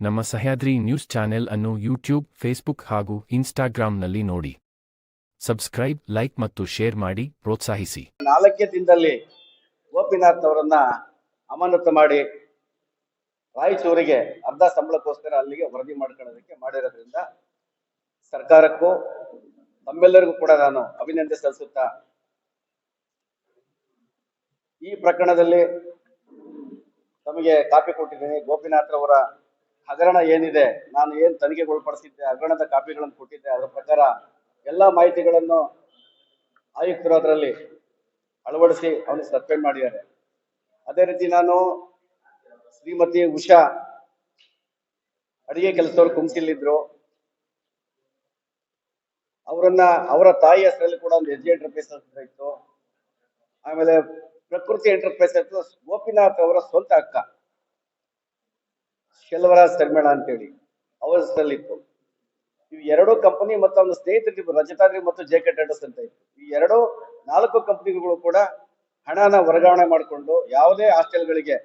ನಮ್ಮ Sahyadri news channel ಅನ್ನು YouTube, Facebook ಹಾಗೂ ಇನ್ಸ್ಟಾಗ್ರಾಂನಲ್ಲಿ ನೋಡಿ. ಸಬ್ಸ್ಕ್ರೈಬ್, ಲೈಕ್ ಮತ್ತು ಶೇರ್ ಮಾಡಿ ಪ್ರೋತ್ಸಾಹಿಸಿ. 4 ದಿನದಲ್ಲಿ ಗೋಪಿನಾಥ್ ಅವರನ್ನ ಅಮಾನತು ಮಾಡಿ ರಾಯಚೂರಿಗೆ ಅರ್ಧ ಸಂಬಳಕ್ಕೋಸ್ಕರ ಅಲ್ಲಿಗೆ ವರದಿ ಮಾಡ್ಕೊಳ್ಳೋದಕ್ಕೆ ಮಾಡಿರೋದ್ರಿಂದ ಸರ್ಕಾರಕ್ಕೂ ತಮ್ಮೆಲ್ಲರಿಗೂ ಕೂಡ ನಾನು ಅಭಿನಂದನೆ ಸಲ್ಲಿಸುತ್ತಾ, ಈ ಪ್ರಕರಣದಲ್ಲಿ ತಮಗೆ ಕಾಪಿ ಕೊಟ್ಟಿದ್ದೀನಿ. ಗೋಪಿನಾಥ್ ಅವರ ಹಗರಣ ಏನಿದೆ, ನಾನು ಏನು ತನಿಖೆಗೊಳಪಡಿಸಿದ್ದೆ, ಹಗರಣದ ಕಾಪಿಗಳನ್ನು ಕೊಟ್ಟಿದ್ದೆ, ಅದರ ಪ್ರಕಾರ ಎಲ್ಲ ಮಾಹಿತಿಗಳನ್ನು ಆಯುಕ್ತರು ಅದರಲ್ಲಿ ಅಳವಡಿಸಿ ಅವನಿಗೆ ಸಸ್ಪೆಂಡ್ ಮಾಡಿದ್ದಾರೆ. ಅದೇ ರೀತಿ ನಾನು ಶ್ರೀಮತಿ ಉಷಾ ಅಡಿಗೆ ಕೆಲಸದವರು ಕುಂಸಿಲಿದ್ರು, ಅವರ ತಾಯಿ ಹೆಸರಲ್ಲಿ ಕೂಡ ಒಂದು SG ಎಂಟರ್ಪ್ರೈಸಸ್ ಇತ್ತು. ಆಮೇಲೆ ಪ್ರಕೃತಿ ಎಂಟರ್ಪ್ರೈಸಸ್ ಗೋಪಿನಾಥ್ ಅವರ ಸ್ವಂತ ಅಕ್ಕ ಶೆಲ್ವರಾಜ್ ಶರ್ಮೇಳ ಅಂತೇಳಿ ಅವರ ಹೆಸರಲ್ಲಿತ್ತು. ಇವು 2 ಕಂಪನಿ ಮತ್ತು ಅವನ ಸ್ನೇಹಿತರಿಗೂ ರಜತಾದ್ರಿ ಮತ್ತು JK ಟ್ರೇಡರ್ಸ್ ಅಂತ ಇತ್ತು. ಈ 4 ಕಂಪನಿಗಳು ಕೂಡ ಹಣನ ವರ್ಗಾವಣೆ ಮಾಡಿಕೊಂಡು ಯಾವುದೇ ಹಾಸ್ಟೆಲ್ಗಳಿಗೆ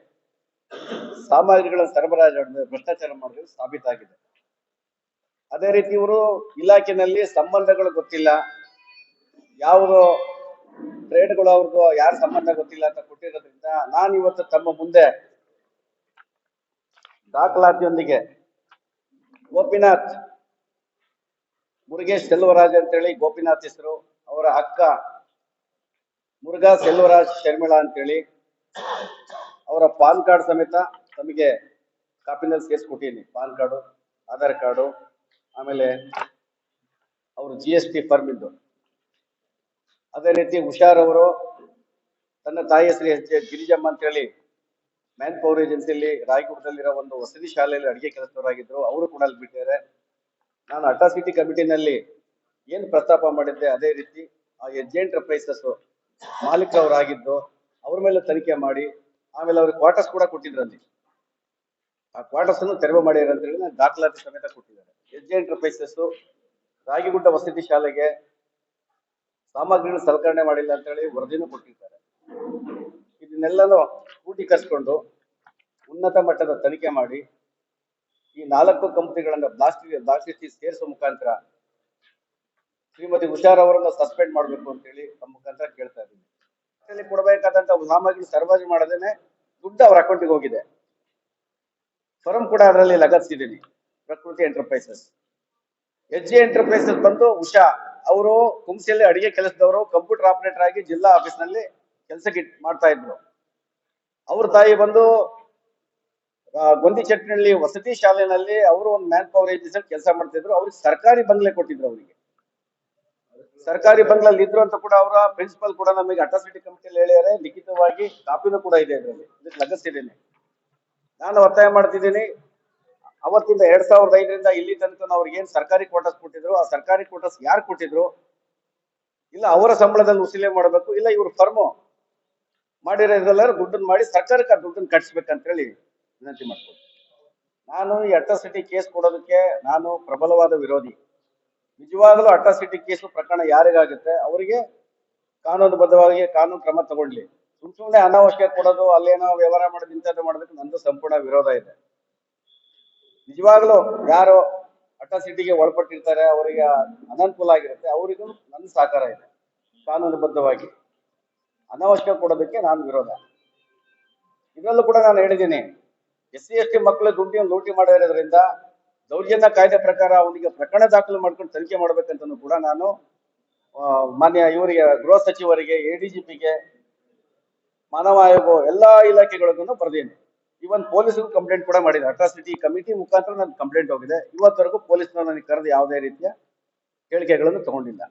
ಸಾಮಗ್ರಿಗಳನ್ನು ಸರಬರಾಜು ಭ್ರಷ್ಟಾಚಾರ ಮಾಡೋದು ಸಾಬೀತಾಗಿದೆ. ಅದೇ ರೀತಿ ಇವರು ಇಲಾಖೆಯಲ್ಲಿ ಸಂಬಂಧಗಳು ಗೊತ್ತಿಲ್ಲ, ಯಾವುದು ಟ್ರೇಡ್ಗಳು ಅವ್ರಿಗೂ ಯಾರ ಸಂಬಂಧ ಗೊತ್ತಿಲ್ಲ ಅಂತ ಕೊಟ್ಟಿರೋದ್ರಿಂದ ನಾನು ಇವತ್ತು ತಮ್ಮ ಮುಂದೆ ದಾಖಲಾತಿಯೊಂದಿಗೆ ಗೋಪಿನಾಥ್ ಮುರುಗೇಶ್ ಸೆಲ್ವರಾಜ್ ಅಂತೇಳಿ ಗೋಪಿನಾಥ್ ಹೆಸರು, ಅವರ ಅಕ್ಕ ಮುರುಘಾ ಸೆಲ್ವರಾಜ್ ಶರ್ಮಿಳಾ ಅಂತೇಳಿ ಅವರ ಪಾನ್ ಕಾರ್ಡ್ ಸಮೇತ ತಮಗೆ ಕಾಪಿನಲ್ಲಿ ಸೇರಿಸ್ಕೊಟ್ಟಿದ್ದೀನಿ. ಪಾನ್ ಕಾರ್ಡು, ಆಧಾರ್ ಕಾರ್ಡು, ಆಮೇಲೆ ಅವರು GST ಫರ್ಮ್ ಇದ್ದು. ಅದೇ ರೀತಿ ಹುಷಾರ್ ಅವರು ತನ್ನ ತಾಯಿ ಹೆಸರು ಗಿರಿಜಮ್ಮ ಅಂತೇಳಿ ಮ್ಯಾನ್ ಪವರ್ ಏಜೆನ್ಸಿಯಲ್ಲಿ ರಾಯಗುಡದಲ್ಲಿರೋ ಒಂದು ವಸತಿ ಶಾಲೆಯಲ್ಲಿ ಅಡಿಗೆ ಕೆಲಸದವರಾಗಿದ್ರು, ಅವರು ಕೂಡ ಅಲ್ಲಿ ಬಿಟ್ಟಿದ್ದಾರೆ. ನಾನು ಅಟ್ರಾಸಿಟಿ ಕಮಿಟಿನಲ್ಲಿ ಏನು ಪ್ರಸ್ತಾಪ ಮಾಡಿದ್ದೆ ಅದೇ ರೀತಿ ಆ SG ಎಂಟರ್ಪ್ರೈಸಸ್ ಮಾಲೀಕರವರಾಗಿದ್ದು ಅವ್ರ ಮೇಲೆ ತನಿಖೆ ಮಾಡಿ ಆಮೇಲೆ ಅವ್ರಿಗೆ ಕ್ವಾರ್ಟರ್ಸ್ ಕೂಡ ಕೊಟ್ಟಿದ್ರಲ್ಲಿ, ಆ ಕ್ವಾರ್ಟರ್ಸ್ ಅನ್ನು ತೆರವು ಮಾಡಿದ್ದಾರೆ ಅಂತ ಹೇಳಿ ದಾಖಲಾತಿ ಸಮೇತ ಕೊಟ್ಟಿದ್ದಾರೆ. SG ಎಂಟರ್ಪ್ರೈಸಸ್ ರಾಗಿಗುಡ್ಡ ವಸತಿ ಶಾಲೆಗೆ ಸಾಮಗ್ರಿಗಳು ಸಲಕರಣೆ ಮಾಡಿಲ್ಲ ಅಂತ ಹೇಳಿ ವರದಿನೂ ಕೊಟ್ಟಿದ್ದಾರೆ. ಇದನ್ನೆಲ್ಲನೂ ಕ್ರೋಢೀಕರಿಸಿಕೊಂಡು ಉನ್ನತ ಮಟ್ಟದ ತನಿಖೆ ಮಾಡಿ ಈ 4 ಕಂಪನಿಗಳನ್ನ ಬ್ಲಾಸ್ಟ್ ಸೇರಿಸುವ ಮುಖಾಂತರ ಶ್ರೀಮತಿ ಹುಷಾರ್ ಅವರನ್ನು ಸಸ್ಪೆಂಡ್ ಮಾಡಬೇಕು ಅಂತ ಹೇಳಿ ನಮ್ಮ ಮುಖಾಂತರ ಕೇಳ್ತಾ ಇದ್ದೀನಿ. ಕೊಡಬೇಕಾದಂತ ಸಾಮಗ್ರಿ ಸರಬರಾಜು ಮಾಡದೇನೆ ದುಡ್ಡು ಅವರ ಅಕೌಂಟಿಗೆ ಹೋಗಿದೆ. ಫರ್ಮ್ ಕೂಡ ಅದರಲ್ಲಿ ಲಗತ್ತಿಸಿದ್ದೀನಿ, ಪ್ರಕೃತಿ ಎಂಟರ್ಪ್ರೈಸಸ್. SG ಎಂಟರ್ಪ್ರೈಸಸ್ ಬಂದು ಉಷಾ ಅವರು ಕುಂಸಿಯಲ್ಲಿ ಅಡಿಗೆ ಕೆಲಸದವರು, ಕಂಪ್ಯೂಟರ್ ಆಪರೇಟರ್ ಆಗಿ ಜಿಲ್ಲಾ ಆಫೀಸ್ ನಲ್ಲಿ ಕೆಲಸಕ್ಕೆ ಮಾಡ್ತಾ ಇದ್ರು. ಅವ್ರ ತಾಯಿ ಬಂದು ಗೊಂದಿ ಚಟ್ನಳ್ಳಿ ವಸತಿ ಶಾಲೆಯಲ್ಲಿ ಅವರು ಒಂದು ಮ್ಯಾನ್ ಪವರ್ ಏಜೆನ್ಸಿ ಕೆಲಸ ಮಾಡ್ತಿದ್ರು. ಅವ್ರಿಗೆ ಸರ್ಕಾರಿ ಬಂಗ್ಲೆ ಕೊಟ್ಟಿದ್ರು. ಅವರಿಗೆ ಸರ್ಕಾರಿ ಬಂಗ್ಲಲ್ಲಿ ಇದ್ರು ಅಂತ ಕೂಡ ಅವರ ಪ್ರಿನ್ಸಿಪಲ್ ಕೂಡ ನಮಗೆ ಅಟ್ರಾಸಿಟಿ ಕಮಿಟಿಯಲ್ಲಿ ಹೇಳಿದ್ದಾರೆ, ಲಿಖಿತವಾಗಿ ಕಾಪಿನೂ ಕೂಡ ಇದೆ. ಇದರಲ್ಲಿ ಇದಕ್ಕೆ ಲಗತ್ತಿಸಿದ್ದೀನಿ. ನಾನು ಒತ್ತಾಯ ಮಾಡ್ತಿದ್ದೀನಿ, ಅವತ್ತಿಂದ 2005ರಿಂದ ಇಲ್ಲಿ ತನಕ ಅವ್ರಿಗೆ ಏನ್ ಸರ್ಕಾರಿ ಕ್ವಾರ್ಟರ್ಸ್ ಕೊಟ್ಟಿದ್ರು, ಆ ಸರ್ಕಾರಿ ಕ್ವಾರ್ಟರ್ಸ್ ಯಾರು ಕೊಟ್ಟಿದ್ರು, ಇಲ್ಲ ಅವರ ಸಂಬಳದಲ್ಲಿ ಉಸಿಲೆ ಮಾಡಬೇಕು, ಇಲ್ಲ ಇವ್ರ ಫರ್ಮು ಮಾಡಿರೋದ್ರೆಲ್ಲರೂ ದುಡ್ಡನ್ನು ಮಾಡಿ ಸರ್ಕಾರಕ್ಕೆ ಆ ದುಡ್ಡನ್ನು ಕಟ್ಸ್ಬೇಕಂತ ಹೇಳಿ ವಿನಂತಿ ಮಾಡ್ತೀನಿ. ನಾನು ಈ ಅಟ್ರಾಸಿಟಿ ಕೇಸ್ ಕೊಡೋದಕ್ಕೆ ನಾನು ಪ್ರಬಲವಾದ ವಿರೋಧಿ. ನಿಜವಾಗಲೂ ಅಟ್ರಾಸಿಟಿ ಕೇಸು ಪ್ರಕರಣ ಯಾರಿಗಾಗುತ್ತೆ ಅವರಿಗೆ ಕಾನೂನುಬದ್ಧವಾಗಿ ಕಾನೂನು ಕ್ರಮ ತಗೊಳ್ಳಿ. ಸುಮ್ಮನೆ ಅನಾವಶ್ಯಕ ಕೊಡೋದು, ಅಲ್ಲೇನೋ ವ್ಯವಹಾರ ಮಾಡೋದು, ಇಂಥದ್ದು ಮಾಡೋದಕ್ಕೆ ನಂದು ಸಂಪೂರ್ಣ ವಿರೋಧ ಇದೆ. ನಿಜವಾಗ್ಲೂ ಯಾರು ಅಟ್ರಾಸಿಟಿಗೆ ಒಳಪಟ್ಟಿರ್ತಾರೆ, ಅವರಿಗೆ ಅನನುಕೂಲ ಆಗಿರುತ್ತೆ, ಅವರಿಗೂ ನನ್ನ ಸಹಕಾರ ಇದೆ. ಕಾನೂನುಬದ್ಧವಾಗಿ ಅನಾವಶ್ಯಕ ಕೊಡೋದಕ್ಕೆ ನಾನು ವಿರೋಧ. ಇದರಲ್ಲೂ ಕೂಡ ನಾನು ಹೇಳಿದ್ದೀನಿ, SC ST ಮಕ್ಕಳು ದುಡ್ಡಿನ ಲೂಟಿ ಮಾಡಿರೋದ್ರಿಂದ ದೌರ್ಜನ್ಯ ಕಾಯ್ದೆ ಪ್ರಕಾರ ಅವನಿಗೆ ಪ್ರಕರಣ ದಾಖಲು ಮಾಡ್ಕೊಂಡು ತನಿಖೆ ಮಾಡ್ಬೇಕಂತನೂ ಕೂಡ ನಾನು ಮಾನ್ಯ ಇವರಿಗೆ, ಗೃಹ ಸಚಿವರಿಗೆ, ADGPಗೆ, ಮಾನವ ಆಯೋಗ, ಎಲ್ಲಾ ಇಲಾಖೆಗಳಿಗೂ ಬರೆದಿದ್ದೀನಿ. ಇವನ್ ಪೊಲೀಸ್ಗೂ ಕಂಪ್ಲೇಂಟ್ ಕೂಡ ಮಾಡಿದೆ. ಅಟ್ರಾಸಿಟಿ ಕಮಿಟಿ ಮುಖಾಂತರ ನನ್ನ ಕಂಪ್ಲೇಂಟ್ ಹೋಗಿದೆ. ಇವತ್ತವರೆಗೂ ಪೊಲೀಸ್ನವರು ನನಗೆ ಕರೆದು ಯಾವುದೇ ರೀತಿಯ ಹೇಳಿಕೆಗಳನ್ನು ತಗೊಂಡಿಲ್ಲ.